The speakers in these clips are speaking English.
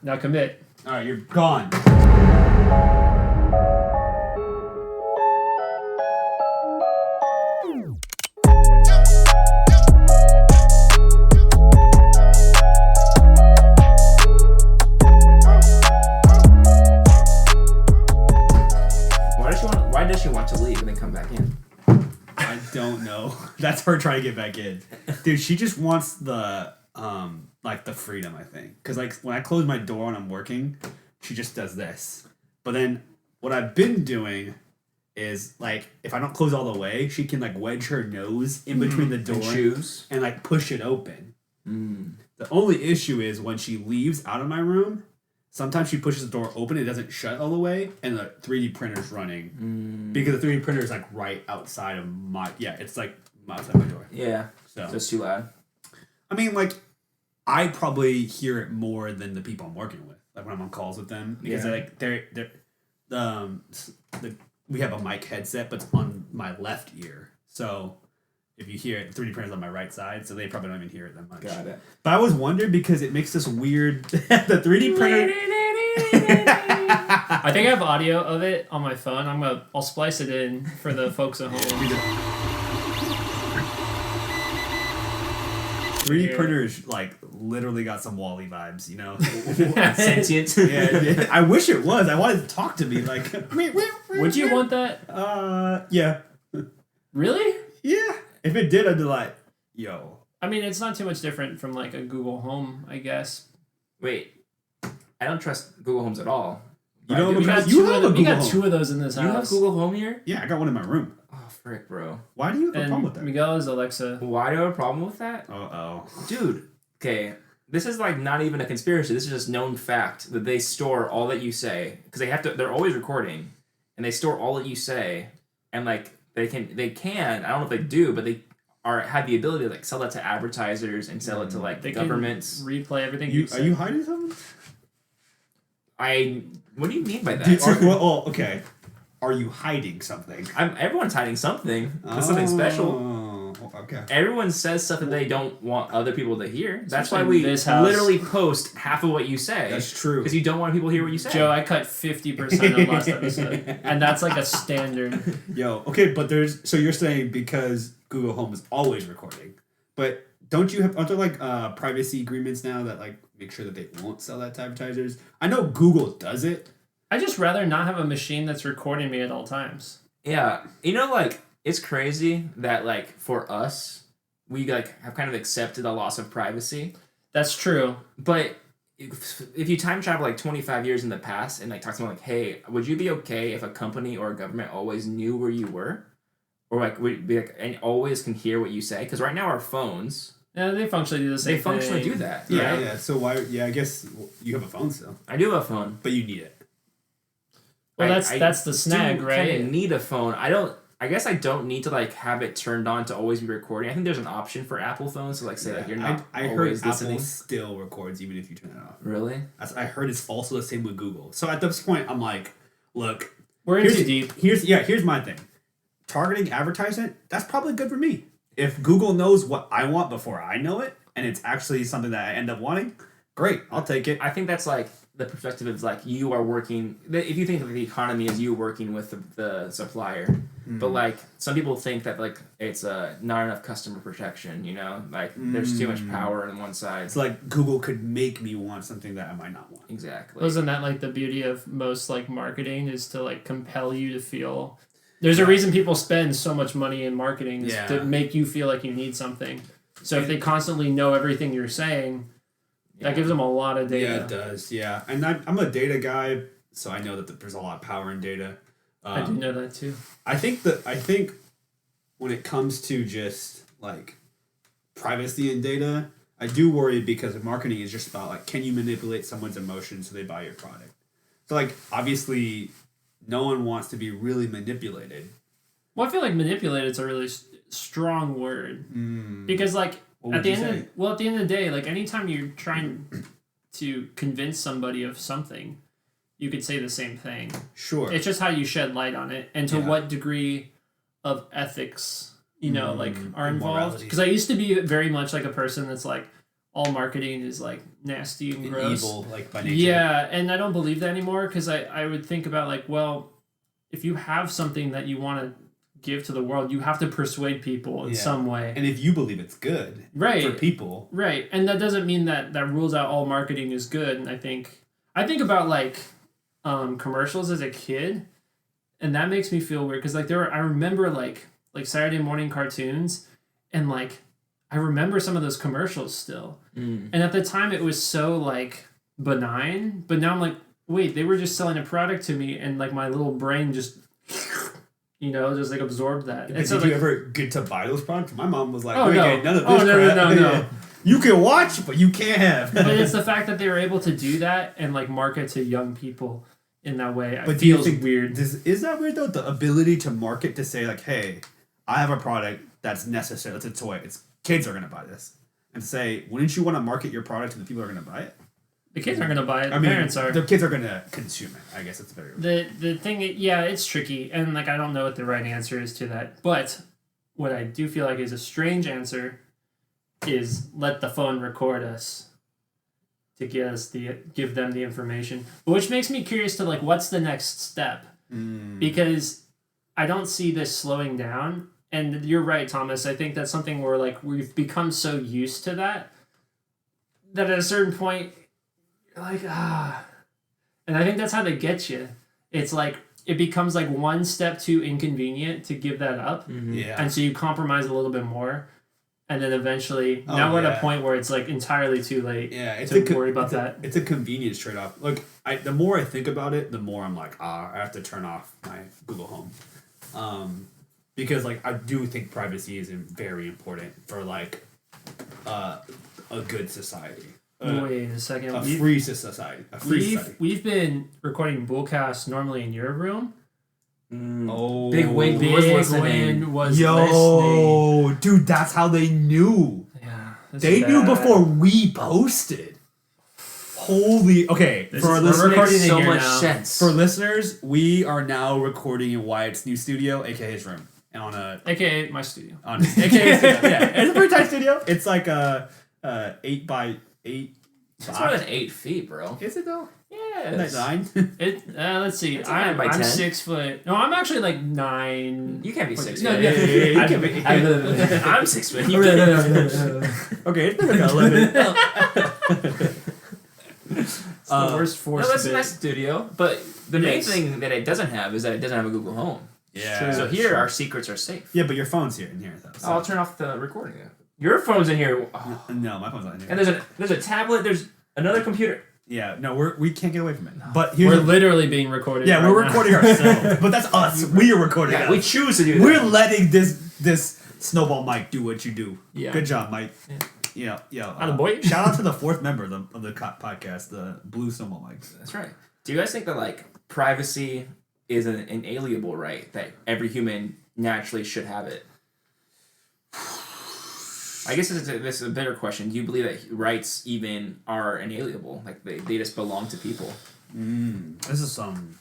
Now commit. All right, you're gone. Why does she want to leave and then come back in? I don't know. That's her trying to get back in. Dude, she just wants the the freedom, I think. Because like when I close my door and I'm working, she just does this. But then what I've been doing is like if I don't close all the way, she can like wedge her nose in between the door and like push it open. The only issue is when she leaves out of my room, sometimes she pushes the door open, it doesn't shut all the way, and the 3D printer's running. Because the 3D printer is like right outside of my... Yeah, it's like outside my door. Yeah, so it's too loud. I mean, like, I probably hear it more than the people I'm working with. Like when I'm on calls with them. Because we have a mic headset, but it's on my left ear. So... If you hear it, the 3D printer's on my right side, so they probably don't even hear it that much. Got it. But I always wondered because it makes this weird... the 3D printer... I think I have audio of it on my phone. I'll splice it in for the folks at home. 3D printer's like literally got some Wall-E vibes, you know? Sentient. Yeah. I wish it was. I wanted to talk to me like... Would you want that? Yeah. Really? Yeah. If it did, I'd be like, yo. I mean, it's not too much different from like a Google Home, I guess. Wait, I don't trust Google Homes at all. You know, we got two of those in this house. You have Google Home here? Yeah, I got one in my room. Oh, frick, bro. Why do you have a problem with that? Miguel is Alexa. Why do I have a problem with that? Uh-oh. Dude, okay, this is like not even a conspiracy. This is just known fact that they store all that you say. Because they're always recording. And they store all that you say. And like, they can, I don't know if they do, but they have the ability to like sell that to advertisers and sell it to like governments. Can replay everything Are you hiding something? What do you mean by that? Okay. Are you hiding something? Everyone's hiding something. There's something special. Okay. Everyone says stuff that they don't want other people to hear. That's why we literally post half of what you say. That's true. Because you don't want people to hear what you say. Joe, I cut 50% of last episode. And that's like a standard. Yo, okay, but so you're saying because Google Home is always recording, but aren't there like privacy agreements now that like make sure that they won't sell that to advertisers? I know Google does it. I just rather not have a machine that's recording me at all times. Yeah. You know, like, it's crazy that, like, for us, we, like, have kind of accepted the loss of privacy. That's true. But if you time travel, like, 25 years in the past and, like, talk to someone like, hey, would you be okay if a company or a government always knew where you were? Or, like, would be like, and always can hear what you say? Because right now our phones... Yeah, they functionally do the same thing. They functionally do that. Yeah, right? yeah. So why... Yeah, I guess you have a phone still. I do have a phone. But you need it. Well, that's the snag, right? I kind of need a phone. I guess I don't need to like have it turned on to always be recording. I think there's an option for Apple phones to like say like you're not I always heard listening. Apple still records even if you turn it off. Really? I heard it's also the same with Google. So at this point, I'm like, look, we're in too deep. Here's my thing. Targeting advertisement, that's probably good for me. If Google knows what I want before I know it, and it's actually something that I end up wanting, great, I'll take it. I think that's like the perspective is like you are working. If you think of the economy as you working with the supplier, but like some people think that like it's not enough customer protection. You know, like there's too much power on one side. It's like Google could make me want something that I might not want. Exactly. Wasn't that like the beauty of most like marketing is to like compel you to feel? There's a reason people spend so much money in marketing is to make you feel like you need something. So if they constantly know everything you're saying. That gives them a lot of data. Yeah, it does. Yeah, and I'm a data guy, so I know that there's a lot of power in data. I do know that too. I think when it comes to just like privacy and data, I do worry because marketing is just about like can you manipulate someone's emotions so they buy your product. So like obviously, no one wants to be really manipulated. Well, I feel like manipulated is a really strong word because like. At the end of the day, like anytime you're trying to convince somebody of something, you could say the same thing. Sure. It's just how you shed light on it and to what degree of ethics, like are involved. Because I used to be very much like a person that's like, all marketing is like nasty and gross. Evil, like by nature. Yeah, and I don't believe that anymore because I would think about like, well, if you have something that you want to give to the world, you have to persuade people in some way. And if you believe it's good for people. Right. And that doesn't mean that rules out all marketing is good. And I think about like commercials as a kid, and that makes me feel weird because like I remember like Saturday morning cartoons, and like I remember some of those commercials still. And at the time it was so like benign, but now I'm like, wait, they were just selling a product to me, and like my little brain just just like absorbed that. And so, did you ever get to buy those products? My mom was like, none of this crap. No. You can watch, but you can't have. But it's the fact that they were able to do that and like market to young people in that way. But feels weird. Is that weird though? The ability to market, to say like, hey, I have a product that's necessary. It's a toy. Kids are going to buy this. And say, wouldn't you want to market your product to the people who are going to buy it? The kids aren't going to buy it. Parents are. The kids are going to consume it. I guess it's better. The thing, it's tricky. And like, I don't know what the right answer is to that. But what I do feel like is a strange answer is let the phone record us to give them the information. Which makes me curious to like, what's the next step? Because I don't see this slowing down. And you're right, Thomas. I think that's something where like we've become so used to that at a certain point, you're like, and I think that's how they get you. It's like it becomes like one step too inconvenient to give that up. Yeah. And so you compromise a little bit more. And then eventually, now we're at a point where it's like entirely too late to worry about that. It's a convenience trade-off. Like, the more I think about it, the more I'm like, I have to turn off my Google Home. Because, like, I do think privacy is very important for, like, a good society. Wait a second. A free society. We've been recording BoolCast normally in your room. Oh, Big Win was listening. Dude, that's how they knew. Yeah, they knew before we posted. Holy, okay. For our listeners, so much sense. For listeners, we are now recording in Wyatt's new studio, aka his room, and aka my studio. AKA studio. Yeah, it's a pretty tight studio. It's like a 8x8. It's more than 8 feet, bro. Is it though? Yes. 9? Let's see. I'm 10. 6 foot. No, I'm actually like 9. You can't be 6 No, foot. you can be. I'm 6 foot. Okay, it's like 11. It's the worst force. No, that's a nice studio. But the main thing that it doesn't have is that it doesn't have a Google Home. Yeah. So here, our secrets are safe. Yeah, but your phone's here in here though. So. I'll turn off the recording. Your phone's in here. Oh. No, my phone's not in here. And there's a tablet. There's another computer. Yeah, no, we can't get away from it. No. But we're literally being recorded. Yeah, we're recording ourselves. But that's us. We are recording. Yeah, we choose to do that. We're letting this snowball mic do what you do. Yeah. Good job, Mike. Yeah. Yeah. Shout out to the 4th member of the podcast, the blue snowball mic. That's right. Do you guys think that like privacy is an inalienable right that every human naturally should have it? I guess this is a better question. Do you believe that rights even are inalienable? Like they just belong to people? This is some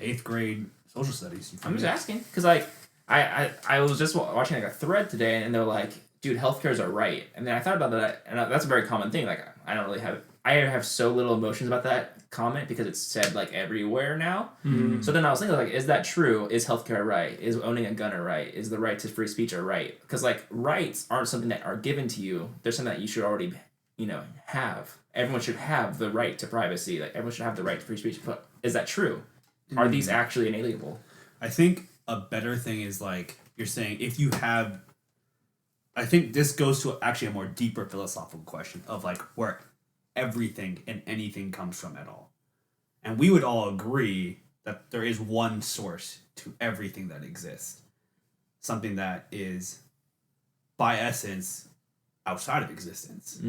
8th grade social studies. I'm just asking because like I was just watching like a thread today and they're like, dude, healthcare is a right. And then I thought about that, and that's a very common thing. Like I have so little emotions about that comment because it's said like everywhere now. Mm-hmm. So then I was thinking like, is that true? Is healthcare a right? Is owning a gun a right? Is the right to free speech a right? Because like rights aren't something that are given to you. They're something that you should already, have. Everyone should have the right to privacy. Like everyone should have the right to free speech. But is that true? Are these actually inalienable? I think a better thing is like you're saying if you have. I think this goes to actually a more deeper philosophical question of like where everything and anything comes from at all. And we would all agree that there is one source to everything that exists. Something that is, by essence, outside of existence.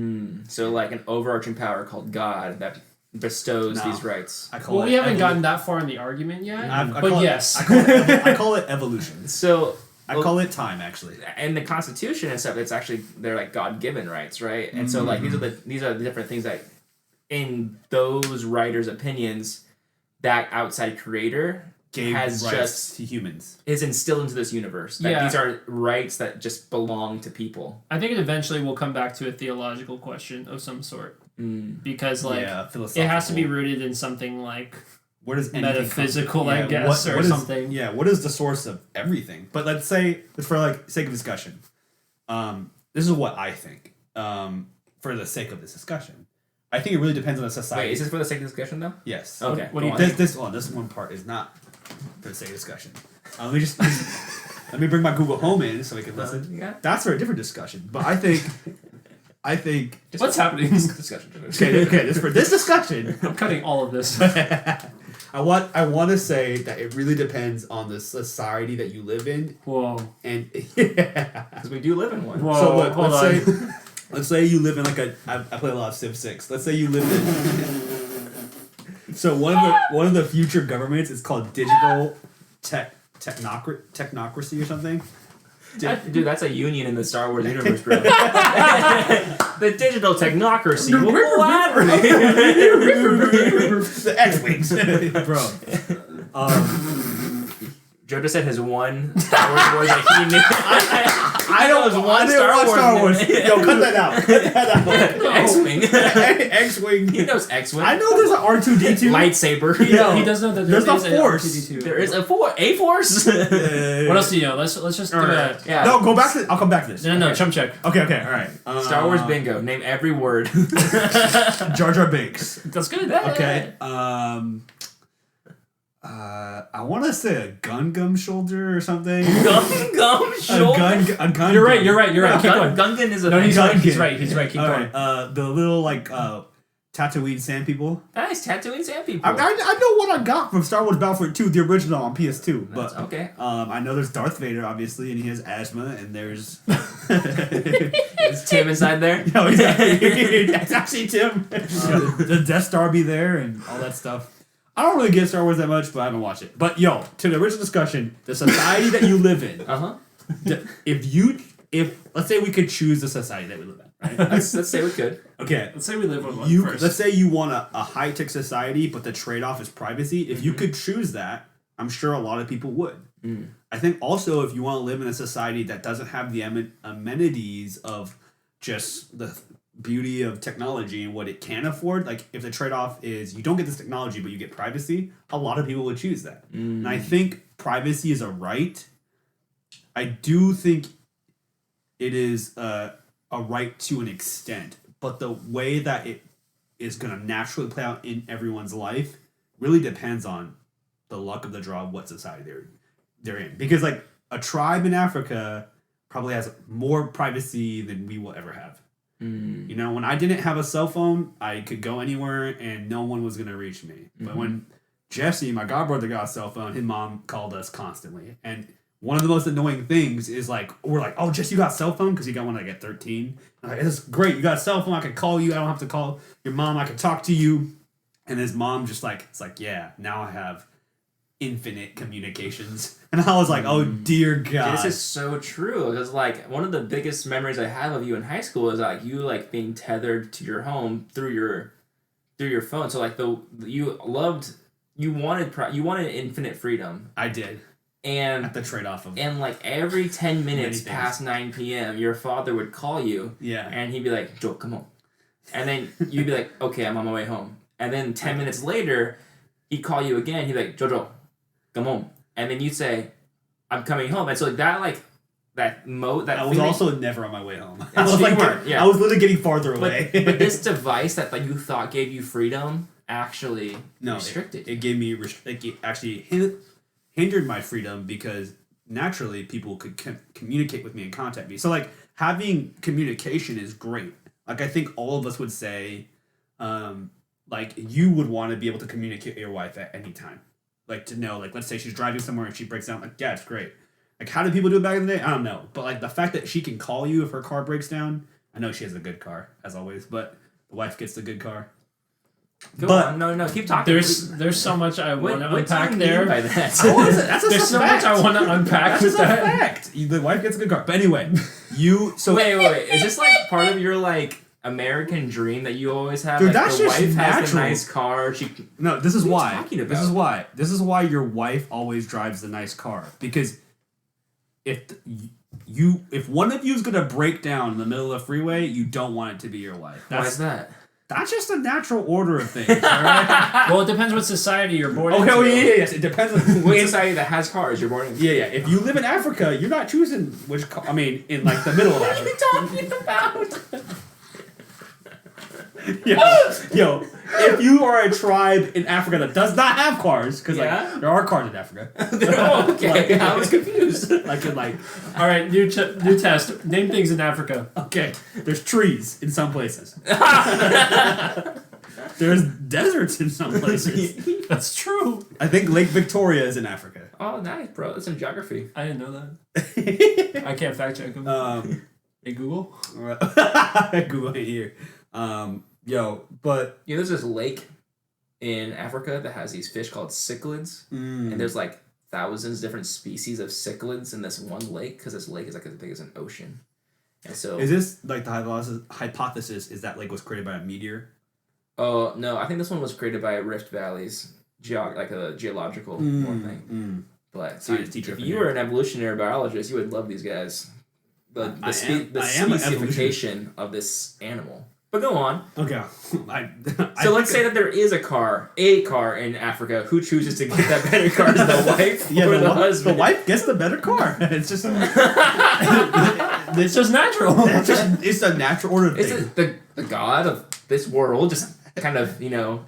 So like an overarching power called God that bestows these rights. We haven't gotten that far in the argument yet, yes. I call it evolution. So... I call it time, actually. And the Constitution and stuff, it's actually, they're like God-given rights, right? And so like these are the different things that in those writers' opinions, that outside creator has rights just to humans. is instilled into this universe. That these are rights that just belong to people. I think it eventually will come back to a theological question of some sort. Because like it has to be rooted in something like where does metaphysical, I guess, or something. Yeah, what is the source of everything? But let's say, for like sake of discussion, this is what I think. For the sake of this discussion, I think it really depends on the society. Wait, is this for the sake of discussion though? Yes. Okay. What do you think? This one part is not for the sake of discussion. Let me just let me bring my Google Home in so we can listen. Yeah. That's for a different discussion. But I think what's happening? Discussion. Okay. For this discussion, I'm cutting all of this. I want to say that it really depends on the society that you live in. Whoa. And because we do live in one. Whoa. So look, let's say you live in like I play a lot of Civ 6. Let's say you live in. So one of the future governments is called digital technocracy or something. Dude, that's a union in the Star Wars universe, bro. The digital technocracy will collaborate. The X-Wings. Bro. Jojo said his one Star Wars boy that he knew. I didn't watch Star Wars. Yo, cut that out. X-Wing. X-Wing. He knows X-Wing. I know there's an R2-D2. Lightsaber. He does know that there's a Force. R2-D2. There is a Force. What else do you know? Let's just do that. Yeah. No, go back to. I'll come back to this. No, chump check. Okay, all right. Star Wars bingo. Name every word. Jar Jar Binks. That's good. Okay. I want to say a Gungam shoulder or something. Gum shoulder. A gun. You're right. Keep going. Gungan is a No, thing. he's right. Keep going. The little Tatooine sand people. Nice Tatooine sand people. I know what I got from Star Wars Battlefront 2, the original on PS2. But okay. I know there's Darth Vader obviously, and he has asthma, and there's Is Tim inside there? No, that's actually Tim. The Death Star be there and all that stuff. I don't really get Star Wars that much, but I haven't watched it. But yo, to the original discussion, the society that you live in. If let's say we could choose the society that we live in, right? Let's say we could. Okay. Let's say we live on one first. Let's say you want a high tech society, but the trade off is privacy. If you could choose that, I'm sure a lot of people would. I think also if you want to live in a society that doesn't have the amenities of just the beauty of technology and what it can afford, like if the trade-off is you don't get this technology but you get privacy, a lot of people would choose that. And I think privacy is a right. I do think it is a right to an extent, but the way that it is going to naturally play out in everyone's life really depends on the luck of the draw of what society they're in. Because like a tribe in Africa probably has more privacy than we will ever have. You know, when I didn't have a cell phone, I could go anywhere and no one was going to reach me. But when Jesse, my godbrother, got a cell phone, his mom called us constantly. And one of the most annoying things is like, we're like, oh, Jesse, you got a cell phone? Because he got one like at 13. I'm like, it's great. You got a cell phone. I can call you. I don't have to call your mom. I can talk to you. And his mom just like, it's like, yeah, now I have infinite communications. And I was like, oh dear God. This is so true, because like one of the biggest memories I have of you in high school is like you like being tethered to your home through your phone. So like you wanted infinite freedom. I did. And at the trade-off of like every 10 minutes past 9 p.m. your father would call you. Yeah. And he'd be like, Joe, come home. And then you'd be like, okay, I'm on my way home. And then 10 minutes later, he'd call you again. He'd be like, Jojo, come home. And then you'd say, I'm coming home. And so like that I was also never on my way home. I was I was literally getting farther away. But this device that like you thought gave you freedom actually restricted. It gave me it actually hindered my freedom, because naturally people could communicate with me and contact me. So like having communication is great. Like I think all of us would say, like you would want to be able to communicate with your wife at any time. Like to know, like let's say she's driving somewhere and she breaks down, like yeah, it's great. Like how did people do it back in the day? I don't know. But like the fact that she can call you if her car breaks down, I know she has a good car, as always, but the wife gets the good car. Go on. No, keep talking. There's so much I want to unpack there. By that? There's so much I want to unpack with that. Fact. The wife gets a good car. But anyway, wait. Is this like part of your like American dream that you always have. Dude, like, that's the just wife has natural. the nice car. No, this is What are why. you talking about? This is why your wife always drives the nice car, because if one of you is gonna break down in the middle of the freeway, you don't want it to be your wife. Why is that? That's just a natural order of things. All right? Well, it depends what society you're born into. Okay, well, yes, it depends on What society that has cars you're born in? Yeah. If you live in Africa, you're not choosing which car. I mean, in like the middle of Africa. What are you talking about? Yo, if you are a tribe in Africa that does not have cars, because like there are cars in Africa. Oh, okay. I was confused. All right, new test. Name things in Africa. Okay, there's trees in some places. There's deserts in some places. That's true. I think Lake Victoria is in Africa. Oh, nice, bro. That's in geography. I didn't know that. I can't fact check them. Hey, Google. Google it here. But There's this lake in Africa that has these fish called cichlids, and there's like thousands different species of cichlids in this one lake because this lake is like as big as an ocean. And so, is this like the hypothesis is that lake was created by a meteor? Oh no, I think this one was created by Rift Valleys, like a geological more thing. But Science dude, teacher if up in you here. were an evolutionary biologist, you would love these guys. The I am an specification of this animal. But go on. Okay. So let's say that there is a car in Africa. Who chooses to get that better car? Is the wife or the husband? The wife gets the better car. It's just It's just natural. it's a natural order Is thing. it the god of this world just kind of,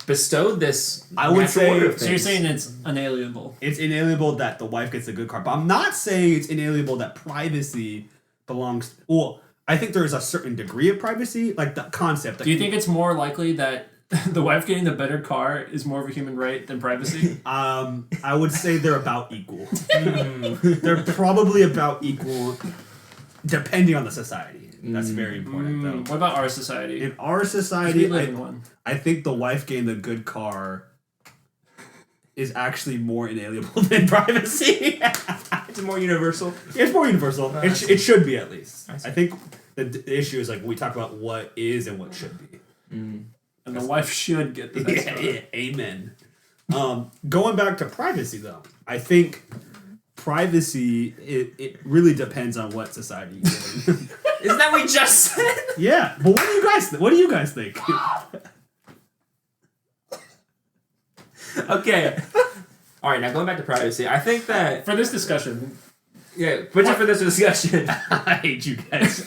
bestowed this I would natural say- order of So you're things? saying it's unalienable. It's inalienable that the wife gets a good car, but I'm not saying it's inalienable that privacy belongs. Well, I think there is a certain degree of privacy, like the concept. Do you think it's more likely that the wife getting the better car is more of a human right than privacy? I would say they're about equal. They're probably about equal, depending on the society. That's very important, though. What about our society? In our 'Cause society, we live in one. I think the wife getting the good car is actually more inalienable than privacy. It's more universal. It's more universal. It should be, at least. I see. I think the issue is like we talk about what is and what should be. And the wife should get the best car. Amen. Going back to privacy, though, I think privacy it really depends on what society you live in. Isn't that what we just said? Yeah, but what do you guys think? Okay. All right, now going back to privacy, I think that For this discussion, but just for this discussion, I hate you guys.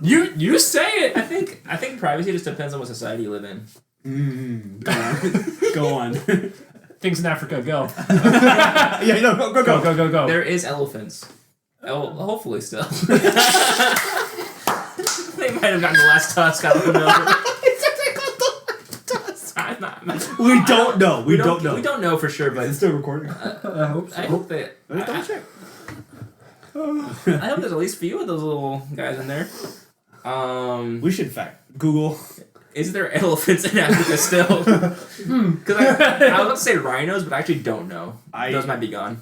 you say it. I think privacy just depends on what society you live in. Go on. Things in Africa, go. Yeah, no, go. Go. There is elephants. Oh, hopefully still. They might have gotten the last tusk out of the middle. We don't know. We don't know. We don't know for sure, but It's still recording. I hope so. I hope that. Let's double check. I hope there's at least a few of those little guys in there. We should fact Google. Is there elephants in Africa still? Because I was about to say rhinos, but I actually don't know. Those might be gone.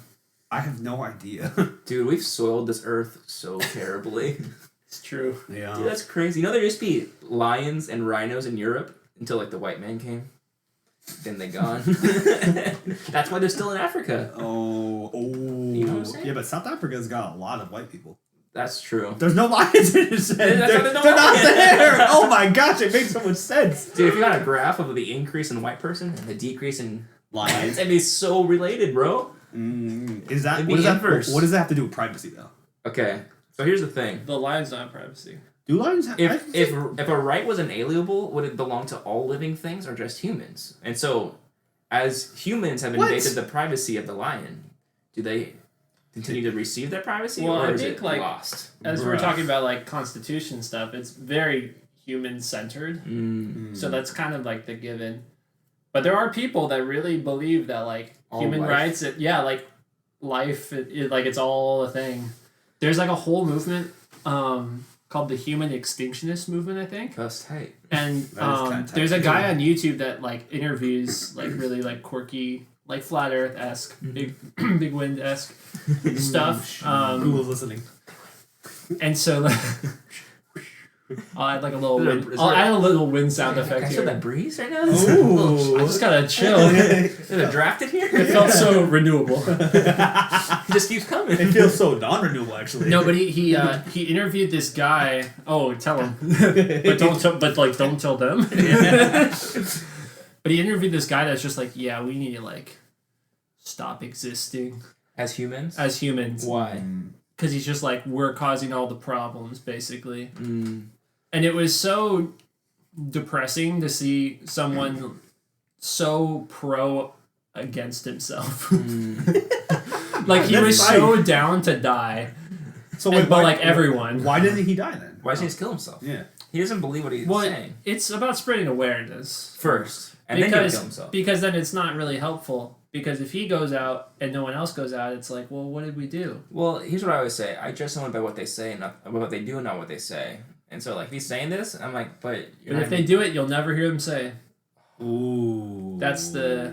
I have no idea. Dude, we've soiled this earth so terribly. It's true. Yeah. Dude, that's crazy. You know, there used to be lions and rhinos in Europe until like the white man came. Then they gone. That's why they're still in Africa. Oh. You know what I'm saying? Yeah, but South Africa's got a lot of white people. That's true. There's no lions in it. They're That's why not there's no lions. there. Oh my gosh, it makes so much sense. Dude, if you got a graph of the increase in white person and the decrease in Lions. it'd be so related, bro. Is that It'd what be does that inverse. what does that have to do with privacy though? Okay, so here's the thing. The lions don't have privacy. Do lions have If a right was inalienable, would it belong to all living things or just humans? And so, as humans have What? invaded the privacy of the lion, do they continue to receive their privacy, Well, or I is think, it like, lost? As we're Bruh. talking about like constitution stuff, it's very human centered. So that's kind of like the given. But there are people that really believe that like All human life. rights, like life, like it's all a thing. There's like a whole movement called the Human Extinctionist Movement, I think. That's tight. And That is kinda tight. there's a guy on YouTube that like interviews like really like quirky, like flat Earth esque, big big wind esque stuff. Google's listening. And so I'll add like a little wind. Is I'll there- add a little wind sound effect Can I feel here. that breeze right now? Ooh. I just gotta chill. Is it a draft in here? It felt so renewable. It just keeps coming. It feels so non-renewable, actually. No, but he interviewed this guy. Oh, tell him, but don't tell them. But he interviewed this guy that's just like, yeah, we need to like stop existing As humans? Why? Because he's just like, we're causing all the problems, basically. Mm. And it was so depressing to see someone so pro against himself. Like he was so down to die. So but like everyone. Why didn't he die then? Why doesn't he just kill himself? Yeah. He doesn't believe what he's saying. It's about spreading awareness. First. And then he'll kill himself. Because then it's not really helpful. Because if he goes out and no one else goes out, it's like, well, what did we do? Well, here's what I always say. I judge someone by what they say, not by what they do, and not what they say. And so, like, if he's saying this, I'm like, but... If they do it, you'll never hear them say. Ooh. That's the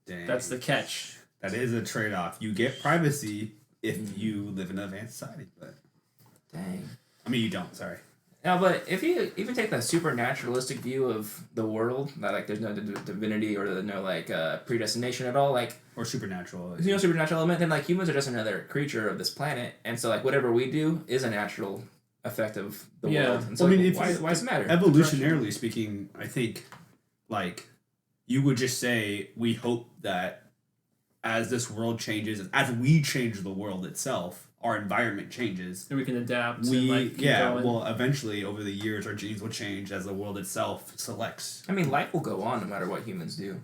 Dang. catch. That is a trade-off. You get privacy if you live in an advanced society, but... Dang. I mean, you don't, sorry. No, but if you even take the super naturalistic view of the world, that like there's no divinity or there's no like predestination at all, like Or supernatural. there's no supernatural element, then like humans are just another creature of this planet, and so like whatever we do is a natural effect of the world. And so Well, I mean, why does it matter? Evolutionarily speaking, I think, like, you would just say, we hope that as this world changes, as we change the world itself, our environment changes. And we can adapt. And like keep going. Well, eventually, over the years, our genes will change as the world itself selects. I mean, life will go on no matter what humans do.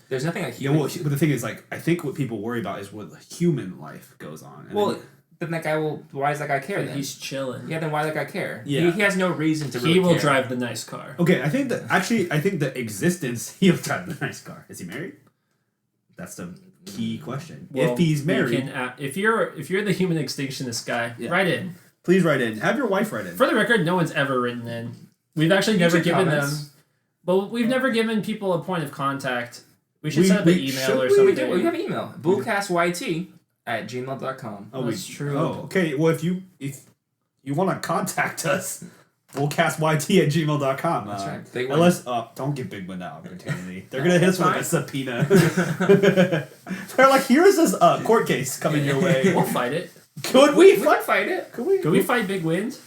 There's nothing like Yeah, humans. but the thing is, like, I think what people worry about is what human life goes on. And Well, then, then that guy will. Why does that guy care? Then He's chilling. yeah. Then why does that guy care? Yeah. He has no reason to. Really He will care. drive the nice car. okay, I think the existence, he'll drive the nice car. Is he married? That's the key question. Well, if he's we married, can, if you're the human extinctionist guy, Yeah. write in. please write in. Have your wife write in. For the record, no one's ever written in. We've actually never YouTube given comments. them. But we've never given people a point of contact. We should We- set up an we- email should or we? something. We do. We have email. BoolCastYT@gmail.com. Oh, That's true. Oh, okay. Well, if you want to contact us, BoolCastYT@gmail.com. That's right. Big Wind. Unless, don't give Big Wind that opportunity. They're gonna hit us with That's a subpoena. They're like, here's this court case coming your way. We'll fight it. Could We we? can fight it. Could we? Can we fight Big Wind?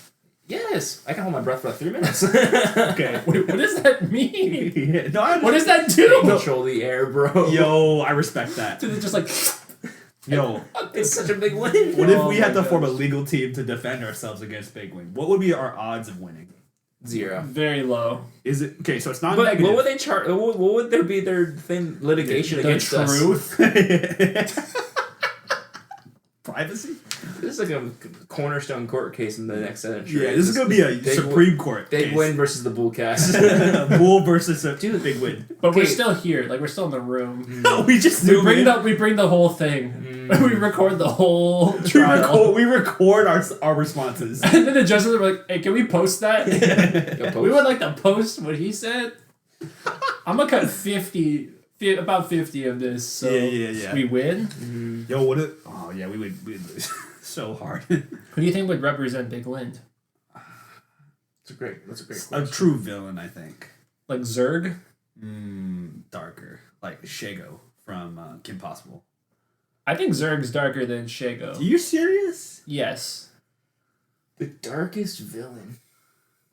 Yes. I can hold my breath for like 3 minutes. Okay. Wait, what does that mean? No, I What does that do? Control the air, bro. Yo, I respect that. So they're just like, Yo, It's such a big win. what if Oh we had my to form a gosh. legal team to defend ourselves against Big Wind? What would be our odds of winning? 0. very low. Is it okay? So it's not But negative. what would they charge? What would there be their thing litigation The against us? truth. Privacy? This is like a cornerstone court case in the next century. Yeah, this is gonna be a Big Supreme Court Big case. Win versus the BoolCast. Bull versus a Big Win. But we're Okay. still here. Like, we're still in the room. No, we just We zoom bring in. we bring the whole thing. We record the whole We trial. record our responses. And then the judges are like, hey, can we post that? Go post. We would like to post what he said. I'm gonna cut about 50 of this, so Yeah. we win. Yo, what if? Oh yeah, we would lose so hard. Who do you think would represent Big Wind? That's a great A question. true villain, I think. Like Zurg? Darker, like Shago from Kim Possible. I think Zurg's darker than Shago. Are you serious? Yes. The darkest villain.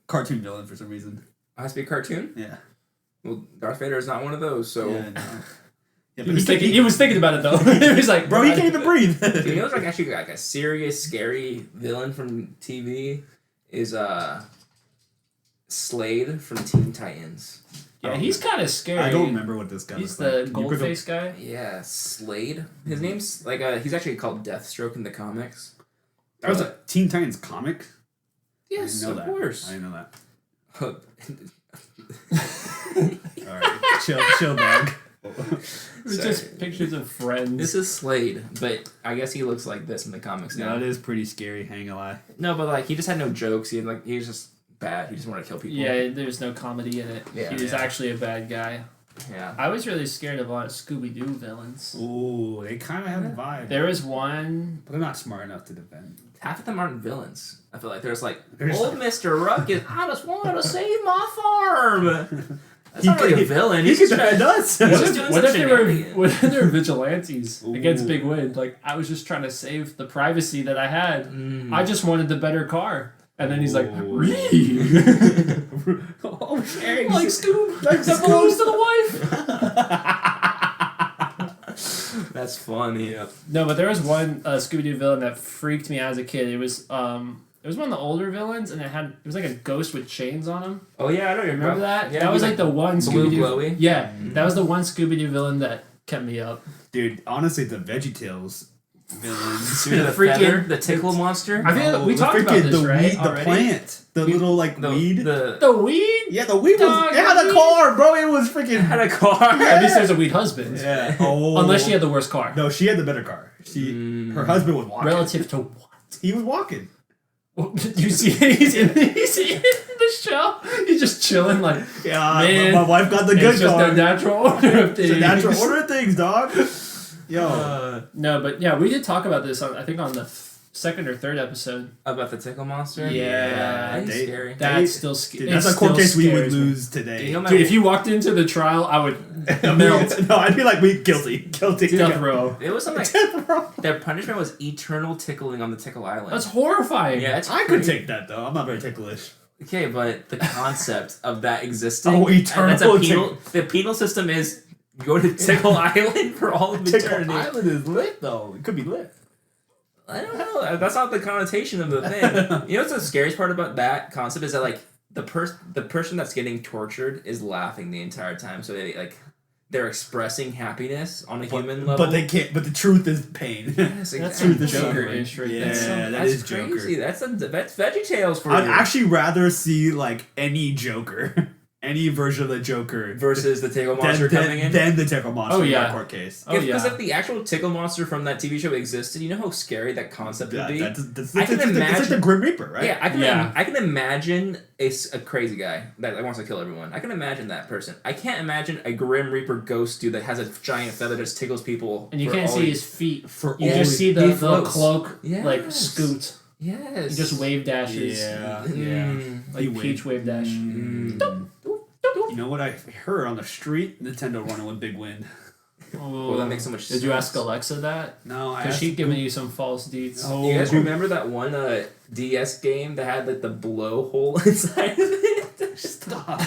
Cartoon villain for some reason. Has to be a cartoon? Yeah. Well, Darth Vader is not one of those, so... Yeah, no. Yeah, He was thinking about it though. He was like, bro, he can't even breathe. You know what's like actually like a serious, scary villain from TV is Slade from Teen Titans. Yeah, he's kind of scary. I don't remember what this guy He's looks the like. gold face guy. Yeah, Slade. His name's like he's actually called Deathstroke in the comics. That was a Teen Titans comic? Yes, I didn't know of that. course. I didn't know that. Alright, chill dog. It's just pictures of friends. This is Slade, but I guess he looks like this in the comics now. No, it is pretty scary, hang a lie. No, but like he just had no jokes. He was just bad. He just wanted to kill people. Yeah, there's no comedy in it. Yeah. He was actually a bad guy. Yeah. I was really scared of a lot of Scooby-Doo villains. Ooh, they kind of have a vibe. There was one... But they're not smart enough to defend. Half of them aren't villains. I feel like there's like, old Mr. Ruckus, I just wanted to save my farm. That's not really a villain. He could defend us. What if they were vigilantes against Big Wind? Like, I was just trying to save the privacy that I had. I just wanted the better car. And then he's like, Ree! Oh, shit. Like Scoob! That belongs to the wife! That's funny. Yeah. No, but there was one Scooby-Doo villain that freaked me out as a kid. It was one of the older villains, and it was like a ghost with chains on him. Oh yeah, I don't remember that. Yeah, that was like the one Scooby-Doo. Glowy. Yeah, that was the one Scooby-Doo villain that kept me up. Dude, honestly, the VeggieTales villains. Dude, the freaking the tickle monster. I think we talked about this, right? The plant, the little weed. The weed. Yeah, the weed Dog, was. It had a car, bro. It was freaking. Had a car. At least there's a weed husband. Yeah. Oh. Unless she had the worst car. No, she had the better car. Her husband was walking. Relative to what? He was walking. You see, he's in the show. He's just chilling, like, yeah. Man, my wife got the good it's just car. a natural order of things. It's a natural order of things, dog. Yo. No, but yeah, we did talk about this. I think on the second or third episode About the tickle monster. Yeah, that's scary. That's still scary. That's a court case we would lose today. Dude, if you walked into the trial, I would melt. No, I'd be like, guilty. Death row. It was something like their punishment was eternal tickling on the tickle island. That's horrifying. Yeah, it's I could take that though. I'm not very ticklish. Okay, but the concept of that existing. Oh, eternal. That's a penal. The penal system is go to Tickle Island for all of eternity. Tickle Island is lit though. It could be lit. I don't know. That's not the connotation of the thing. You know what's the scariest part about that concept is that like the person that's getting tortured is laughing the entire time, so they're expressing happiness on a human level. But they can't. But the truth is pain. Yes, That's exactly. Joker-ish right Yeah, there. that is crazy. Joker. That's VeggieTales for you. I'd actually rather see like any Joker, any version of the Joker versus the tickle monster coming in. Then the tickle monster. Oh, in yeah. that court case. Oh, yeah. Because if the actual tickle monster from that TV show existed, you know how scary that concept would be. That's I can imagine. It's like the Grim Reaper, right? Yeah, I can imagine a crazy guy that wants to kill everyone. I can imagine that person. I can't imagine a Grim Reaper ghost dude that has a giant feather that just tickles people. And you can't see his feet. You all just see the cloak like Yes. scoot. Yes. He just wave dashes. Yeah. Like Peach wave dash. You know what I heard on the street? Nintendo running with Big Wind. Oh, that makes so much sense. Did you ask Alexa that? No, I Because asked. she's giving you some false deets. Oh, You guys remember that one DS game that had like the blowhole inside of it? Stop,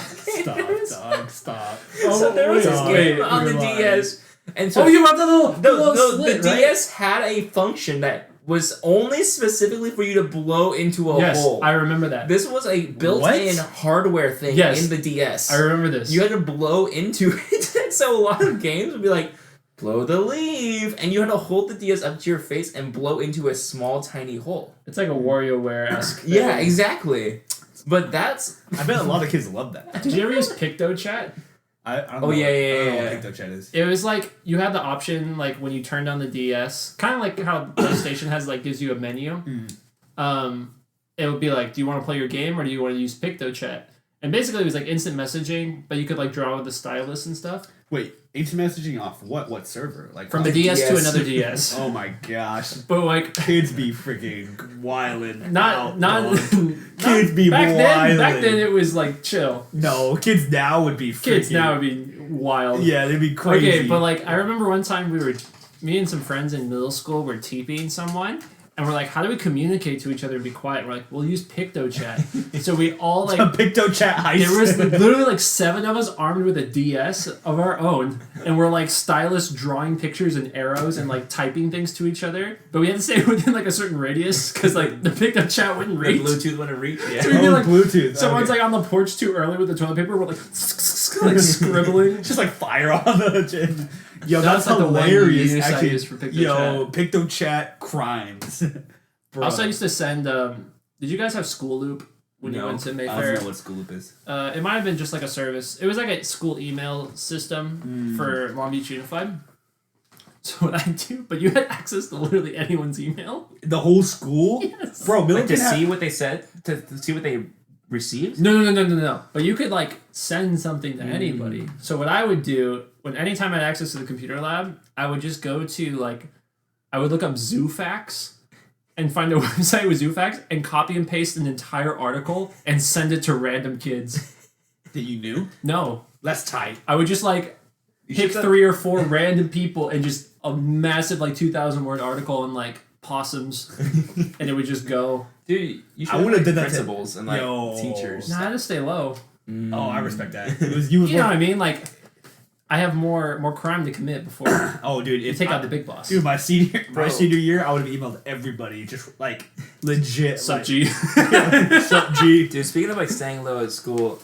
dog, stop. So there was this wait, game on the DS, and so you have the little slit, the right? DS had a function that was only specifically for you to blow into a Yes, hole. I remember that. This was a built-in hardware thing Yes. in the DS. I remember this. You had to blow into it. So a lot of games would be like, blow the leaf, and you had to hold the DS up to your face and blow into a small, tiny hole. It's like a WarioWare-esque thing. Yeah, exactly. But that's... I bet a lot of kids love that. Did you ever use PictoChat? I don't Oh, know. yeah. I don't know what PictoChat is. It was like you had the option like when you turned on the DS, kind of like how PlayStation has like gives you a menu. It would be like, do you want to play your game or do you want to use PictoChat? And basically it was like instant messaging, but you could like draw with the stylus and stuff. Wait, instant messaging off what server? Like From the DS to another DS. Oh my gosh. But like Kids be freaking wildin'. not Kids be back wildin'. then it was like chill. No, kids now would be freaking. Kids now would be wild. Yeah, they'd be crazy. Okay, but like I remember one time me and some friends in middle school were TPing someone, and we're like, how do we communicate to each other and be quiet? We're like, we'll use PictoChat. So we all like a PictoChat heist. there was literally like 7 of us armed with a DS of our own, and we're like stylus drawing pictures and arrows and like typing things to each other. But we had to stay within like a certain radius because like the PictoChat wouldn't reach. The Bluetooth wouldn't reach, yeah. So we'd be like, Bluetooth. someone's like on the porch too early with the toilet paper. We're like scribbling. Just like fire on the gym. Yo, That's that's like the one hilarious. use I Actually, use for PictoChat. yo, PictoChat crimes. Bro. Also, I used to send. Did you guys have School Loop when you went to I Mayfair? don't know what School Loop is. It might have been just like a service. It was like a school email system for Long Beach Unified. So what I do, but you had access to literally anyone's email. The whole school? Yes. Bro, Like Milton to see what they said, to see what they received? No. But you could like send something to anybody. So what I would do anytime I had access to the computer lab, I would just go to like, I would look up ZooFacts and find a website with ZooFacts and copy and paste an entire article and send it to random kids. That you knew? No. That's tight. I would just like pick 3 or 4 random people and just a massive like 2,000 word article on like possums, and it would just go. Dude, you should I have would have like, done that principals and like teachers. Nah, I just stay low. Oh, I respect that. It was you. You know what I mean? Like, I have more crime to commit before. Oh, dude, you take out the big boss. Dude, my senior year, I would have emailed everybody, just like legit. Sup, like, G? Sup, G? Dude, speaking of like staying low at school,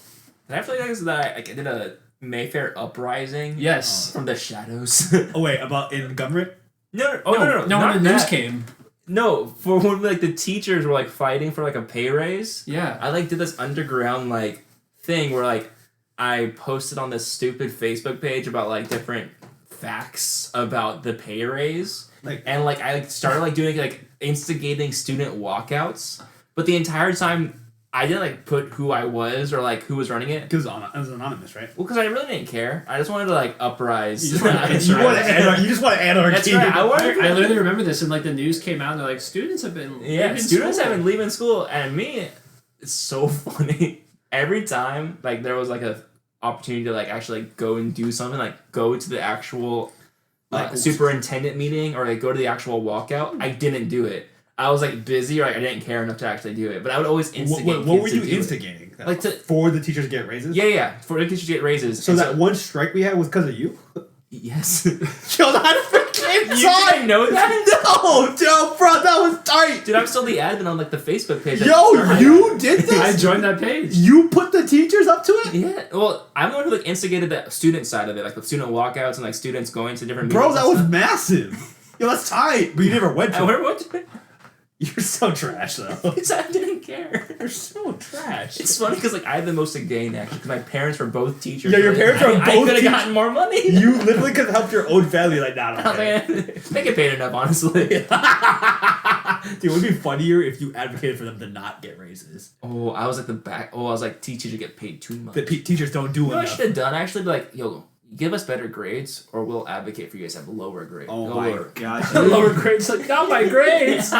did I feel like that I did a Mayfair uprising? Yes. From the shadows. Oh wait, about in government? No, when the news came. No, for when like the teachers were like fighting for like a pay raise. Yeah. I like did this underground like thing where like I posted on this stupid Facebook page about like different facts about the pay raise. And like I started like doing like instigating student walkouts, but the entire time I didn't like put who I was or like who was running it. Because it was anonymous, right? Well, because I really didn't care. I just wanted to like uprise. You just want to anarchy. That's right. I literally remember this, and like the news came out, and they're like, students have been have been leaving school, and me, it's so funny. Every time like there was like a opportunity to like actually like, go and do something, like go to the actual superintendent meeting or like go to the actual walkout, I didn't do it. I was like busy, or like I didn't care enough to actually do it. But I would always instigate. What were you instigating? Like for the teachers to get raises? Yeah, for the teachers to get raises. So that one strike we had was because of you? Yes. Yo, that freaking You didn't know that? No, dude, bro, that was tight. Dude, I'm still the admin on like the Facebook page. Yo, you did this? I joined that page. You put the teachers up to it? Yeah. Well, I'm the one who like instigated the student side of it, like the student walkouts and like students going to different. Bro, that was massive. Yo, that's tight. But you never went to. I never went to it. You're so trash, though. Because I didn't care. You're so trash. It's funny because like I had the most to gain actually because my parents were both teachers. Yeah, your parents are both I could have gotten more money. You literally could have helped your own family like that. They get paid enough, honestly. Dude, it would be funnier if you advocated for them to not get raises. Oh, I was like I was like teachers should get paid too much. The teachers don't do what enough. I should have done actually be like, yo, give us better grades or we'll advocate for you guys to have lower grades. Oh my god. Lower grades, like not my grades.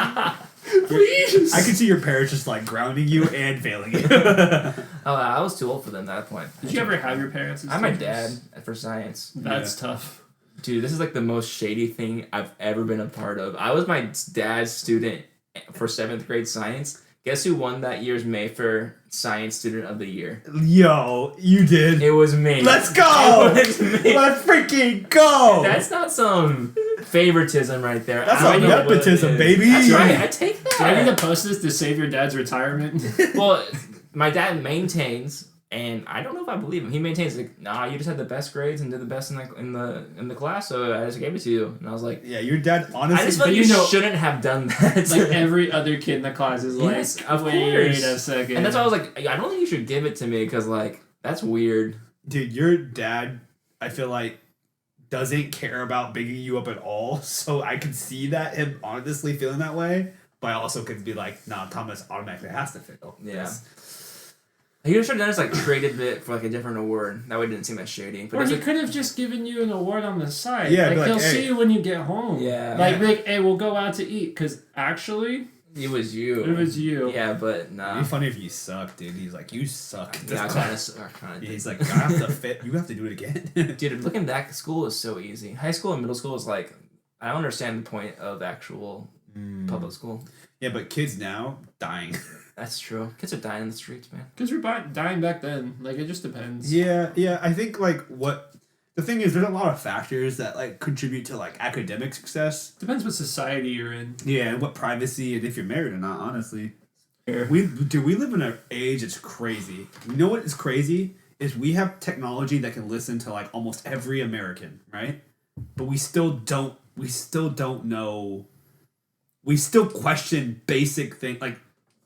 Please. I could see your parents just like grounding you and failing you. I was too old for them at that point. Did you ever have your parents? I had my dad for science. That's tough. Dude, this is like the most shady thing I've ever been a part of. I was my dad's student for 7th grade science. Guess who won that year's Mayfair Science Student of the Year? Yo, you did. It was me. Let's go! It was me. Let's freaking go! That's not some favoritism right there. That's not nepotism, baby. That's right. I take that. Do I need to post this to save your dad's retirement? Well, my dad maintains, and I don't know if I believe him. He maintains like, nah, you just had the best grades and did the best in the class, so I just gave it to you. And I was like, yeah, your dad honestly. I just feel like you shouldn't have done that. Like every other kid in the class is like, yes, of wait course. a second. And that's why I was like, I don't think you should give it to me because like that's weird. Dude, your dad, I feel like, doesn't care about bigging you up at all. So I can see that him honestly feeling that way, but I also could be like, nah, Thomas automatically has to fail. Yeah. He should have done is like traded it for like a different award. That way it didn't seem as shady. But or he like, could have just given you an award on the side. Yeah, like he'll hey. see you when you get home. Yeah. Like, be like, hey, we'll go out to eat. Because actually, it was you. It was you. Yeah, but nah. It'd be funny if you suck, dude. He's like, you suck. Yeah, I kind of. He's like, I have to fit. You have to do it again. Dude, looking back, school is so easy. High school and middle school is like, I don't understand the point of actual public school. Yeah, but kids now dying. That's true. Kids are dying in the streets, man. Because we're dying back then. Like, it just depends. Yeah. I think, like, the thing is, there's a lot of factors that, like, contribute to, like, academic success. Depends what society you're in. Yeah, and what privacy, and if you're married or not, honestly. Fair. We live in an age that's crazy. You know what is crazy? Is we have technology that can listen to, like, almost every American, right? But we still don't know. We still question basic things, like,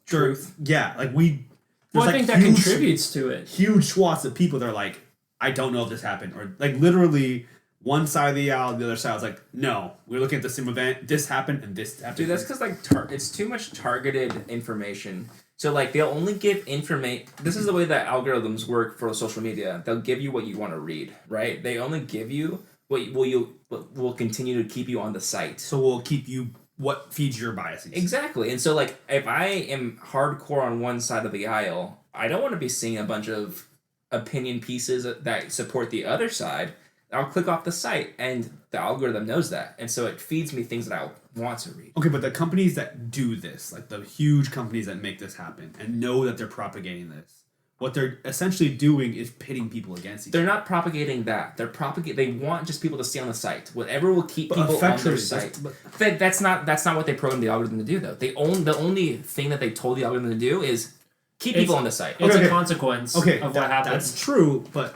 truth. Yeah, like I think that contributes to it. Huge swaths of people that are like, I don't know if this happened, or like literally one side of the aisle, the other side was like, no, we're looking at the same event. This happened and this happened. Dude, that's because like it's too much targeted information. So like they'll only give information. This is the way that algorithms work for social media. They'll give you what you want to read, right? They only give you what will continue to keep you on the site. So we'll keep you what feeds your biases. Exactly. And so like if I am hardcore on one side of the aisle, I don't want to be seeing a bunch of opinion pieces that support the other side. I'll click off the site, and the algorithm knows that, and so it feeds me things that I want to read. Okay, but the companies that do this, like the huge companies that make this happen and know that they're propagating this, what they're essentially doing is pitting people against each other. They're not propagating that. They want just people to stay on the site. Whatever will keep people on their site. That's not what they programmed the algorithm to do, though. The only thing that they told the algorithm to do is keep people on the site. It's a consequence of what happens. That's true, but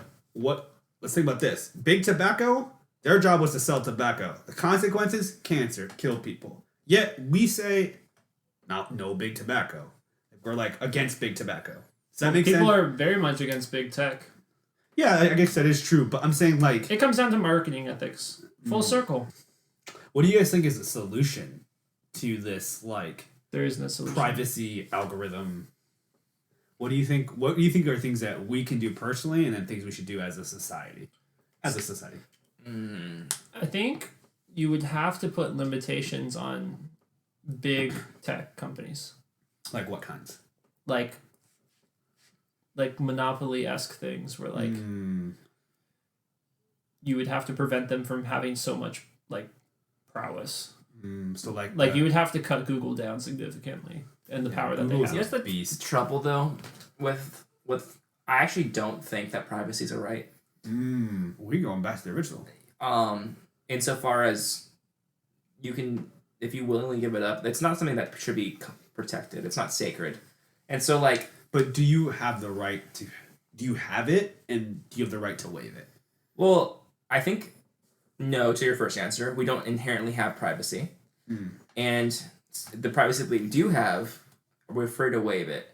let's think about this. Big Tobacco, their job was to sell tobacco. The consequences, cancer, kill people. Yet we say, no big tobacco. We're like against big tobacco. Does that make sense? People are very much against big tech. Yeah, I guess that is true, but I'm saying like... It comes down to marketing ethics. Full circle. What do you guys think is the solution to this, like... There is no solution. Privacy algorithm? What do you think are things that we can do personally and then things we should do as a society? I think you would have to put limitations on big tech companies. Like what kinds? Like monopoly-esque things where like you would have to prevent them from having so much like prowess. So like you would have to cut Google down significantly and the power that they have. Here's the trouble though with I actually don't think that privacy is a right. We're going back to the original. Insofar as you can, if you willingly give it up, it's not something that should be protected. It's not sacred. And so like... But do you have the right to... Do you have it, and do you have the right to waive it? Well, I think no to your first answer. We don't inherently have privacy. And the privacy that we do have, we're free to waive it.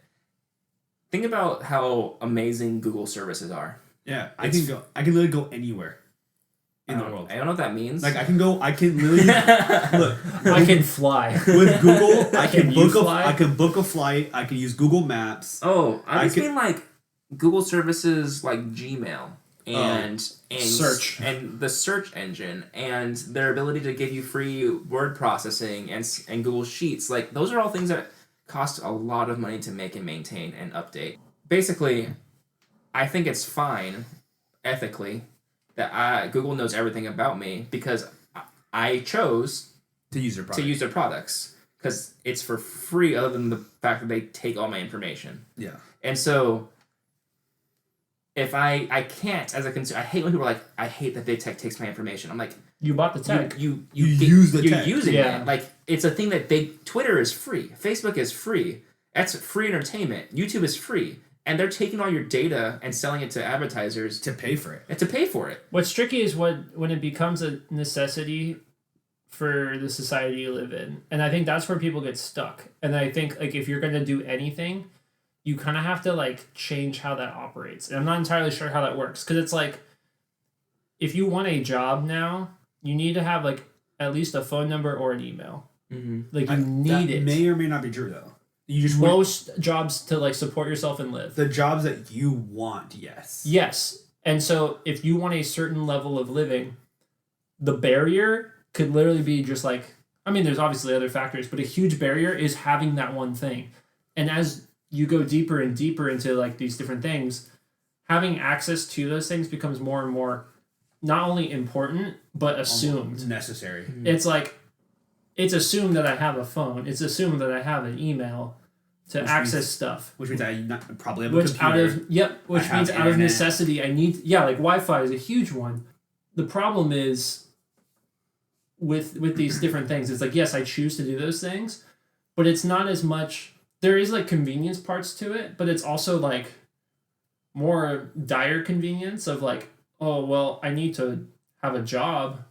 Think about how amazing Google services are. Yeah, I can literally go anywhere in the world. I don't know what that means. Like I can literally look. I can fly with Google. I can book a flight. I can use Google Maps. Oh, I mean like Google services like Gmail and search and the search engine and their ability to give you free word processing and Google Sheets. Like those are all things that cost a lot of money to make and maintain and update. Basically, I think it's fine ethically that Google knows everything about me because I chose to use their products because it's for free other than the fact that they take all my information. Yeah. And so if I can't as a consumer, I hate when people are like, I hate that big tech takes my information. I'm like, you bought the tech. You use the tech. You're using it. Like it's a thing that Twitter is free. Facebook is free. That's free entertainment. YouTube is free. And they're taking all your data and selling it to advertisers to pay for it. And to pay for it. What's tricky is when it becomes a necessity for the society you live in. And I think that's where people get stuck. And I think like if you're going to do anything, you kind of have to like change how that operates. And I'm not entirely sure how that works because it's like if you want a job now, you need to have like at least a phone number or an email. Like you need it. May or may not be true though. You just most jobs to like support yourself and live. The jobs that you want, yes. Yes. And so if you want a certain level of living, the barrier could literally be just like, I mean, there's obviously other factors, but a huge barrier is having that one thing. And as you go deeper and deeper into like these different things, having access to those things becomes more and more not only important, but assumed. Necessary. It's like, it's assumed that I have a phone. It's assumed that I have an email to access stuff. Which means I probably have a computer. Which means out of necessity, I need... Yeah, like Wi-Fi is a huge one. The problem is with these different things, it's like, yes, I choose to do those things, but it's not as much... There is like convenience parts to it, but it's also like more dire convenience of like, oh, well, I need to have a job.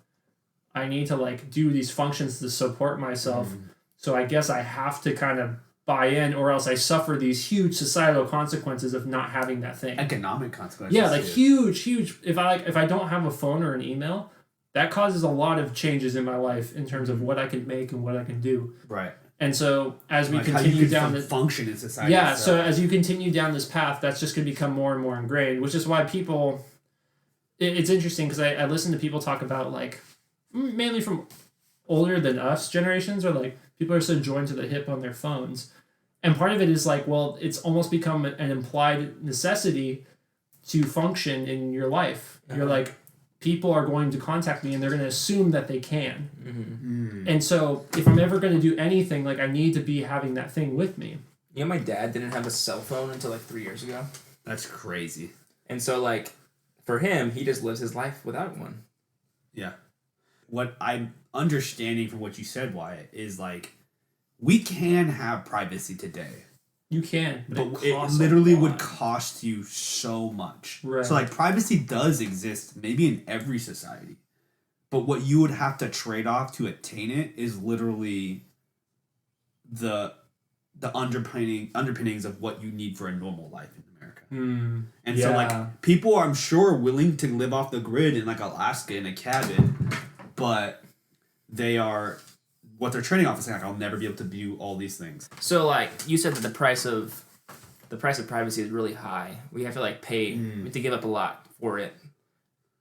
I need to like do these functions to support myself. So I guess I have to kind of buy in or else I suffer these huge societal consequences of not having that thing. Economic consequences. Yeah, like huge. If I don't have a phone or an email, that causes a lot of changes in my life in terms of what I can make and what I can do. Right. And so as we like continue down the function in society. Yeah, so as you continue down this path, that's just going to become more and more ingrained, which is why people... It's interesting because I listen to people talk about, like, mainly from older than us generations, or, like, people are so joined to the hip on their phones. And part of it is, like, well, it's almost become an implied necessity to function in your life. You're like, people are going to contact me and they're going to assume that they can. Mm-hmm. And so if I'm ever going to do anything, like, I need to be having that thing with me. You know, my dad didn't have a cell phone until like 3 years ago. That's crazy. And so, like, for him, he just lives his life without one. Yeah. What I'm understanding from what you said, Wyatt, is like, we can have privacy today. You can, but it literally would cost you so much. Right. So, like, privacy does exist maybe in every society. But what you would have to trade off to attain it is literally the underpinnings of what you need for a normal life in America. And so, like, people are, I'm sure, willing to live off the grid in, like, Alaska in a cabin, but what they're trading off is like, I'll never be able to view all these things. So, like, you said that the price of privacy is really high. We have to, like, pay, we have to give up a lot for it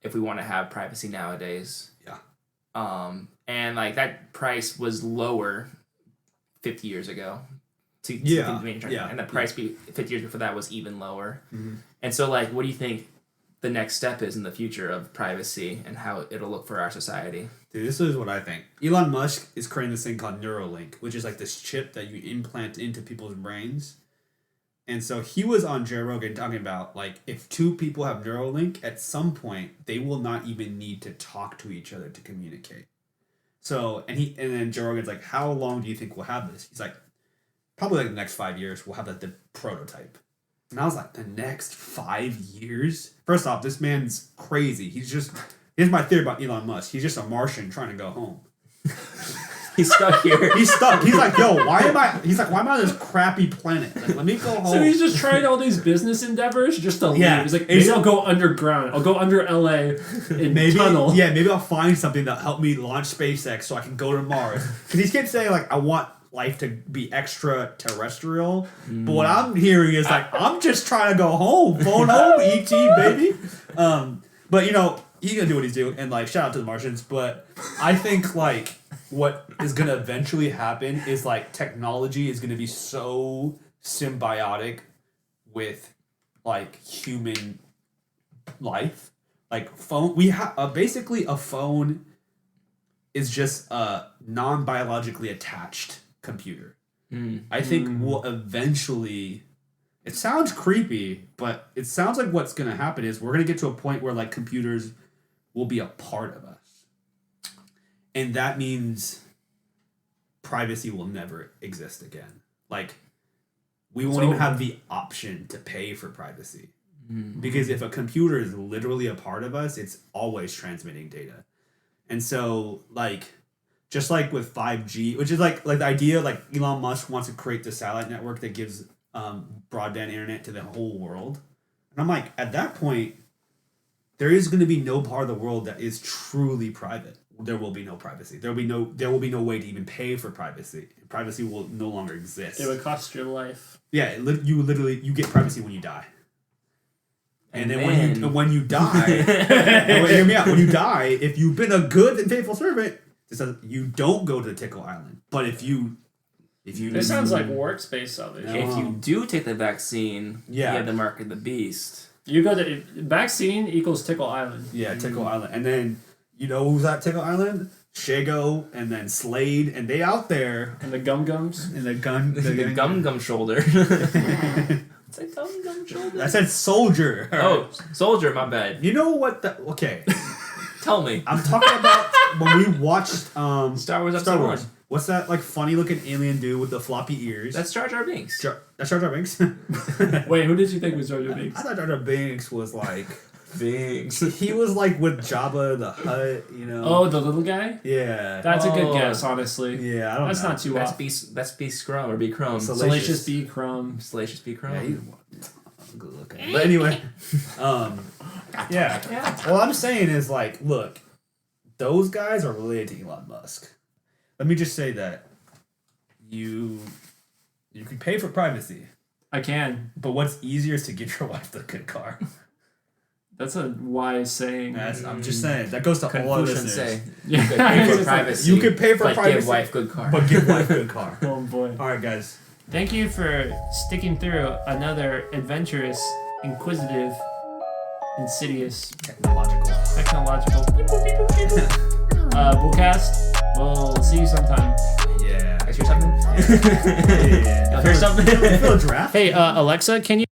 if we want to have privacy nowadays. Yeah. And, like, that price was lower 50 years ago. And the price 50 years before that was even lower. Mm-hmm. And so, like, what do you think the next step is in the future of privacy and how it'll look for our society? Dude, this is what I think. Elon Musk is creating this thing called Neuralink, which is like this chip that you implant into people's brains. And so he was on Joe Rogan talking about, like, if two people have Neuralink, at some point they will not even need to talk to each other to communicate. So, and then Joe Rogan's like, how long do you think we'll have this? He's like, probably like the next 5 years we'll have like the prototype. And I was like, the next 5 years? First off, this man's crazy. Here's my theory about Elon Musk. He's just a Martian trying to go home. He's stuck here. He's stuck. He's like, yo, why am I on this crappy planet? Like, let me go home. So he's just trying all these business endeavors just to leave. He's like, maybe I'll go underground. I'll go under LA in tunnel. Yeah, maybe I'll find something that'll help me launch SpaceX so I can go to Mars. Because he keeps saying, like, I want life to be extraterrestrial. But what I'm hearing is, like, I'm just trying to go home. Phone home, E.T., baby. But, you know, he's going to do what he's doing. And, like, shout out to the Martians. But I think, like, what is going to eventually happen is, like, technology is going to be so symbiotic with, like, human life. Like, basically a phone is just a non-biologically attached computer. I think we'll eventually... It sounds creepy, but it sounds like what's going to happen is we're going to get to a point where, like, computers will be a part of us. And that means privacy will never exist again. Like, we won't even have the option to pay for privacy. Because if a computer is literally a part of us, it's always transmitting data. And so, like, just like with 5G, which is like the idea, like, Elon Musk wants to create the satellite network that gives broadband internet to the whole world. And I'm like, at that point, there is going to be no part of the world that is truly private. There will be no privacy. There will be no way to even pay for privacy. Privacy will no longer exist. It would cost your life. Yeah, you get privacy when you die. And then when you die, hear me out. When you die, if you've been a good and faithful servant, you don't go to Tickle Island. But if you this sounds like workspace salvation. If you do take the vaccine, you have the mark of the beast. You go to vaccine equals Tickle Island. Yeah, Tickle Island, and then you know who's at Tickle Island? Shago and then Slade, and they out there. And the Gum Gums. And the Gum shoulder. It's a Gum shoulder. I said soldier. Oh, soldier, my bad. You know what okay. Tell me. I'm talking about when we watched Star Wars Episode 1. What's that, like, funny looking alien dude with the floppy ears? That's Jar Jar Binks. That's Jar Jar Binks? Wait, who did you think was Jar Jar Binks? I thought Jar Jar Binks was like... Binks. He was like with Jabba the Hutt, you know. Oh, the little guy? Yeah. That's a good guess, honestly. Yeah, I don't know. That's not too off. That's B Scrum or B Crumb. Salacious B Crumb. Salacious B Crumb. Yeah, he's good looking. But anyway, yeah. Well, I'm saying is, like, look, those guys are related to Elon Musk. Let me just say that you can pay for privacy. I can. But what's easier is to give your wife the good car. That's a wise saying. I'm just saying. That goes to all our listeners. Say, Yeah. you could pay for privacy. You could pay for but privacy. give wife good car. But give wife good car. Oh boy. All right, guys. Thank you for sticking through another adventurous, inquisitive, insidious, Technological. BoolCast. We'll see you sometime. Yeah. I hear something? Yeah. You'll hear something? Feel a draft? Hey, Alexa, can you